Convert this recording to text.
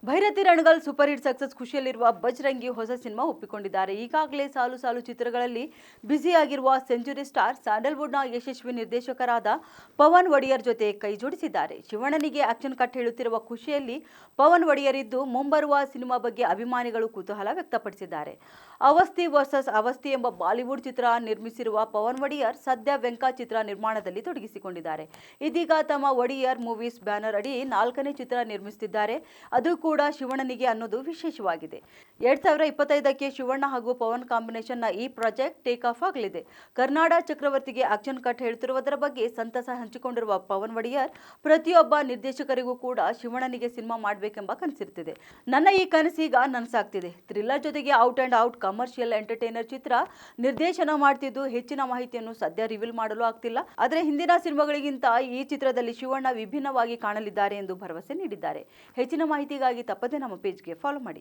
Byrathi Ranagal super hit success ಖುಷಿಯಲ್ಲಿರುವ ಬಜರಂಗಿ ಹೊಸ cinema ಒಪ್ಪಿಕೊಂಡಿದ್ದಾರೆ. ಈಗಾಗಲೇ ಸಾಲು ಸಾಲು ಚಿತ್ರಗಳಲ್ಲಿ ಬ್ಯುಸಿಯಾಗಿರುವ ಸೆಂಚುರಿ ಸ್ಟಾರ್ ಸ್ಯಾಂಡಲ್ವುಡ್ನ ಯಶಸ್ವಿ ನಿರ್ದೇಶಕರಾದ ಪವನ್ ಒಡೆಯರ್ ಜೊತೆ ಕೈ ಜೋಡಿಸಿದ್ದಾರೆ. ಶಿವಣ್ಣನಿಗೆ ಆಕ್ಷನ್ ಕಟ್ ಹೇಳುತ್ತಿರುವ ಖುಷಿಯಲ್ಲಿ ಪವನ್ ಒಡೆಯರ್ ಇದ್ದು ಮುಂಬರುವ ಸಿನಿಮಾ ಬಗ್ಗೆ ಅಭಿಮಾನಿಗಳು ಕುತೂಹಲ ವ್ಯಕ್ತಪಡಿಸಿದ್ದಾರೆ. ಅವಸ್ಥಿ ವರ್ಸಸ್ ಅವಸ್ಥಿ ಎಂಬ ಬಾಲಿವುಡ್ ಚಿತ್ರ ನಿರ್ಮಿಸಿರುವ ಪವನ್ ಒಡೆಯರ್ ಸದ್ಯ ವೆಂಕಾ ಚಿತ್ರ ನಿರ್ಮಾಣದಲ್ಲಿ ತೊಡಗಿಸಿಕೊಂಡಿದ್ದಾರೆ. ಇದೀಗ ತಮ್ಮ ಒಡೆಯರ್ ಮೂವೀಸ್ ಬ್ಯಾನರ್ ಅಡಿ 4ನೇ ಚಿತ್ರ ನಿರ್ಮಿಸುತ್ತಿದ್ದಾರೆ. ಅದು ಕೂಡ ಶಿವಣ್ಣನಿಗೆ ಅನ್ನೋದು ವಿಶೇಷವಾಗಿದೆ. 2025ಕ್ಕೆ ಶಿವಣ್ಣ ಹಾಗೂ ಪವನ್ ಕಾಂಬಿನೇಷನ್ನ ಈ ಪ್ರಾಜೆಕ್ಟ್ ಟೇಕ್ ಆಫ್ ಆಗಲಿದೆ. ಕರ್ನಾಟಕ ಚಕ್ರವರ್ತಿಗೆ ಆಕ್ಷನ್ ಕಟ್ ಹೇಳುತ್ತಿರುವುದರ ಬಗ್ಗೆ ಸಂತಸ ಹಂಚಿಕೊಂಡಿರುವ ಪವನ್ ಒಡೆಯರ್, ಪ್ರತಿಯೊಬ್ಬ ನಿರ್ದೇಶಕರಿಗೂ ಕೂಡ ಶಿವಣ್ಣನಿಗೆ ಸಿನಿಮಾ ಮಾಡಬೇಕೆಂಬ ಕನಸಿರುತ್ತದೆ. ನನ್ನ ಈ ಕನಸೀಗ ನನಸಾಗ್ತಿದೆ. ಥ್ರಿಲ್ಲರ್ ಜೊತೆಗೆ out and out commercial entertainer ಚಿತ್ರ ನಿರ್ದೇಶನ ಮಾಡ್ತಿದ್ದು ಹೆಚ್ಚಿನ ಮಾಹಿತಿಯನ್ನು ಸದ್ಯ ರಿವೀಲ್ ಮಾಡಲು ಆಗ್ತಿಲ್ಲ. ಆದರೆ ಹಿಂದಿನ ಸಿನಿಮಾಗಳಿಗಿಂತ ಈ ಚಿತ್ರದಲ್ಲಿ ಶಿವಣ್ಣ ವಿಭಿನ್ನವಾಗಿ ಕಾಣಲಿದ್ದಾರೆ ಎಂದು ಭರವಸೆ ನೀಡಿದ್ದಾರೆ. ಹೆಚ್ಚಿನ ಮಾಹಿತಿಗಾಗಿ ತಪ್ಪದೆ ನಮ್ಮ ಪೇಜ್ಗೆ ಫಾಲೋ ಮಾಡಿ.